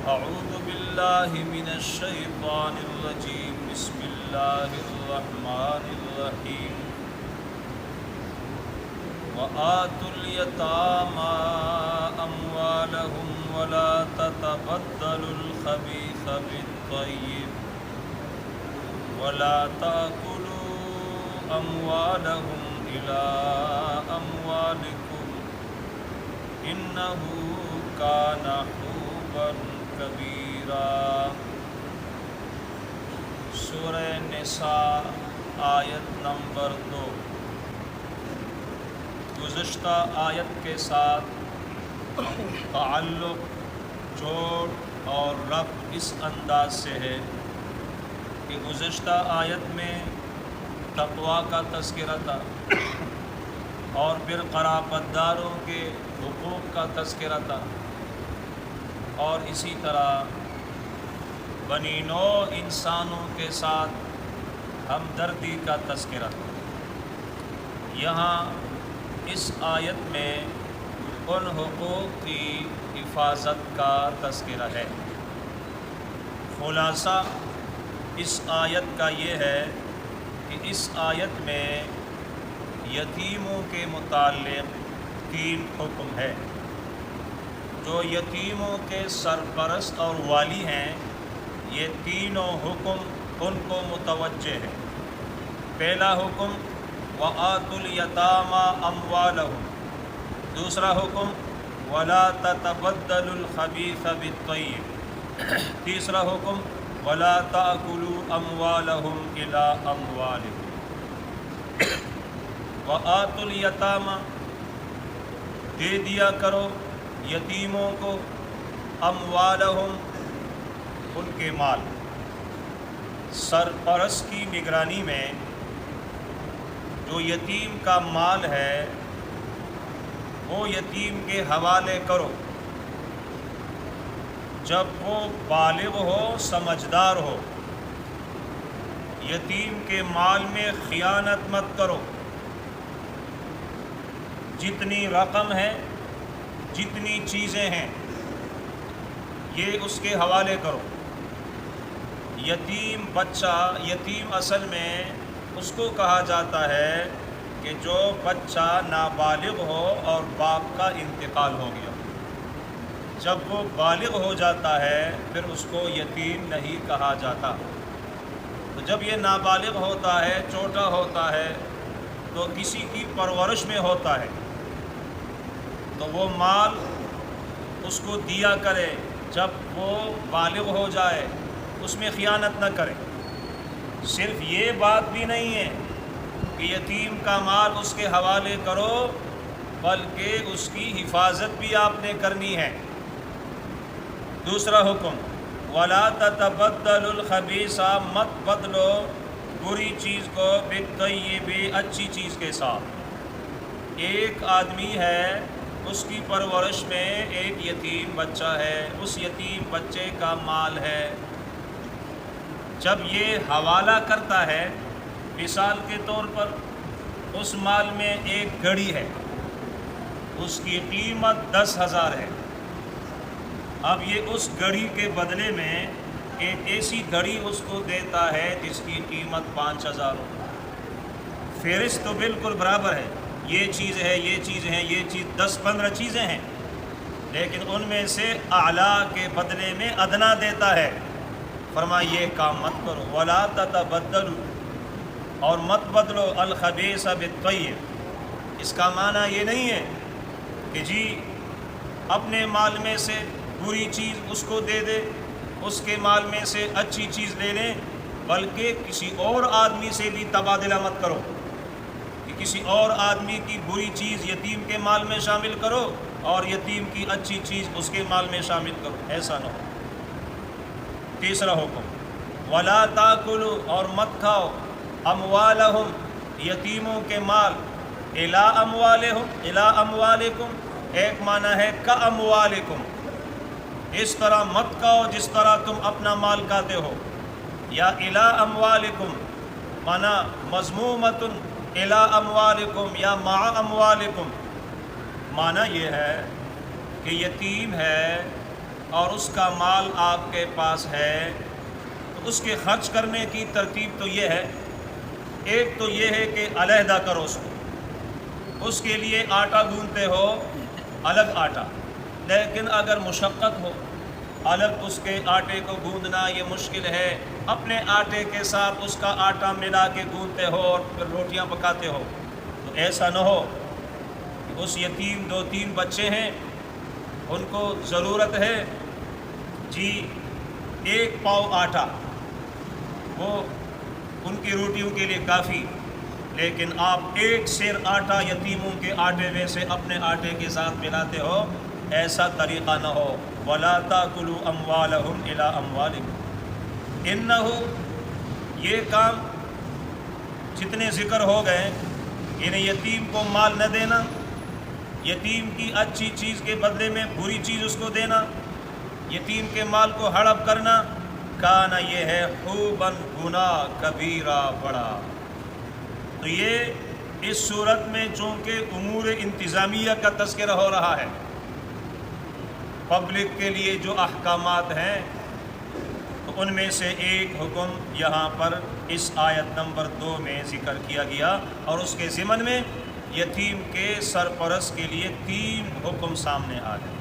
أعوذ بالله من الشيطان الرجيم بسم الله الرحمن الرحيم وآتوا اليتامى أموالهم ولا تتبدلوا الخبيث بالطيب ولا تأكلوا أموالهم إلى أموالكم إنه كان حوبا كبيرا۔ سورہ نساء آیت نمبر 2۔ گزشتہ آیت کے ساتھ تعلق، جوڑ اور ربط اس انداز سے ہے کہ گزشتہ آیت میں تقویٰ کا تذکرہ تھا اور پھر قرابت داروں کے حقوق کا تذکرہ تھا، اور اسی طرح بنی نوع انسانوں کے ساتھ ہمدردی کا تذکرہ تھا۔ یہاں اس آیت میں ان حقوق کی حفاظت کا تذکرہ ہے۔ خلاصہ اس آیت کا یہ ہے کہ اس آیت میں یتیموں کے متعلق 3 حکم ہے۔ جو یتیموں کے سرپرست اور والی ہیں، یہ تینوں حکم ان کو متوجہ ہے۔ پہلا حکم وَآتُوا الْيَتَامَى أَمْوَالَهُمْ، دوسرا حکم وَلَا تَتَبَدَّلُوا الْخَبِيثَ بِالطَّيِّبِ، تیسرا حکم وَلَا تَأْكُلُوا أَمْوَالَهُمْ إِلَىٰ أَمْوَالِكُمْ۔ وَآتُوا الْيَتَامَى، دے دیا کرو یتیموں کو، اموالہم، ان کے مال۔ سرپرست کی نگرانی میں جو یتیم کا مال ہے وہ یتیم کے حوالے کرو جب وہ بالغ ہو، سمجھدار ہو۔ یتیم کے مال میں خیانت مت کرو۔ جتنی رقم ہے، جتنی چیزیں ہیں، یہ اس کے حوالے کرو۔ یتیم بچہ، یتیم اصل میں اس کو کہا جاتا ہے کہ جو بچہ نابالغ ہو اور باپ کا انتقال ہو گیا۔ جب وہ بالغ ہو جاتا ہے پھر اس کو یتیم نہیں کہا جاتا۔ تو جب یہ نابالغ ہوتا ہے، چھوٹا ہوتا ہے، تو کسی کی پرورش میں ہوتا ہے، تو وہ مال اس کو دیا کرے۔ جب وہ بالغ ہو جائے اس میں خیانت نہ کرے۔ صرف یہ بات بھی نہیں ہے کہ یتیم کا مال اس کے حوالے کرو، بلکہ اس کی حفاظت بھی آپ نے کرنی ہے۔ دوسرا حکم وَلَا تَتَبَدَّلُوا الْخَبِيثَ، مت بدلو بری چیز کو بِالطَّيِّبِ، اچھی چیز کے ساتھ۔ ایک آدمی ہے، اس کی پرورش میں ایک یتیم بچہ ہے، اس یتیم بچے کا مال ہے۔ جب یہ حوالہ کرتا ہے، مثال کے طور پر اس مال میں ایک گھڑی ہے، اس کی قیمت 10,000 ہے۔ اب یہ اس گھڑی کے بدلے میں ایک ایسی گھڑی اس کو دیتا ہے جس کی قیمت 5,000 ہو۔ فہرست تو بالکل برابر ہے، یہ چیز ہے، یہ چیز ہے، یہ چیز، 10-15 چیزیں ہیں، لیکن ان میں سے اعلیٰ کے بدلے میں ادنا دیتا ہے۔ فرمایا یہ کام مت کرو، وَلَا تَتَبَدَّلُوا، اور مت بدلو الخبیث بالطیب۔ اس کا معنی یہ نہیں ہے کہ جی اپنے مال میں سے بری چیز اس کو دے دے، اس کے مال میں سے اچھی چیز لے لیں، بلکہ کسی اور آدمی سے بھی تبادلہ مت کرو کہ کسی اور آدمی کی بری چیز یتیم کے مال میں شامل کرو اور یتیم کی اچھی چیز اس کے مال میں شامل کرو، ایسا نہ ہو۔ تیسرا حکم وَلَا تَأْكُلُوا، اور مت کھاؤ اموالہم، یتیموں کے مال، اِلیٰ اموالہم، اِلیٰ اموالکم، ایک معنی ہے کَأَموالکم، اس طرح مت کھاؤ جس طرح تم اپنا مال کھاتے ہو، یا اِلیٰ اموالکم معنی مضمومۃ اِلیٰ اموالکم یا مع اموالکم، معنی یہ ہے کہ یتیم ہے، اور اس کا مال آپ کے پاس ہے تو اس کے خرچ کرنے کی ترتیب تو یہ ہے، ایک تو یہ ہے کہ علیحدہ کرو اس کو، اس کے لیے آٹا گوندتے ہو الگ آٹا، لیکن اگر مشقت ہو الگ اس کے آٹے کو گوندنا یہ مشکل ہے، اپنے آٹے کے ساتھ اس کا آٹا ملا کے گوندتے ہو اور پھر روٹیاں پکاتے ہو، تو ایسا نہ ہو کہ اس یتیم 2-3 بچے ہیں، ان کو ضرورت ہے جی 1 پاؤ آٹا، وہ ان کی روٹیوں کے لیے کافی، لیکن آپ 1 سیر آٹا یتیموں کے آٹے میں سے اپنے آٹے کے ساتھ ملاتے ہو، ایسا طریقہ نہ ہو۔ وَلَا تَأْكُلُوا أَمْوَالَهُمْ إِلَىٰ أَمْوَالِكُمْ، إِنَّهُ یہ کام جتنے ذکر ہو گئے، انہیں یتیم کو مال نہ دینا، یتیم کی اچھی چیز کے بدلے میں بری چیز اس کو دینا، یتیم کے مال کو ہڑپ کرنا، کانا یہ ہے حوباً گناہ کبیرہ بڑا۔ تو یہ اس صورت میں چونکہ امور انتظامیہ کا تذکرہ ہو رہا ہے، پبلک کے لیے جو احکامات ہیں، تو ان میں سے ایک حکم یہاں پر اس آیت نمبر 2 میں ذکر کیا گیا، اور اس کے ضمن میں یتیم کے سرپرست کے لیے 3 حکم سامنے آ گئے۔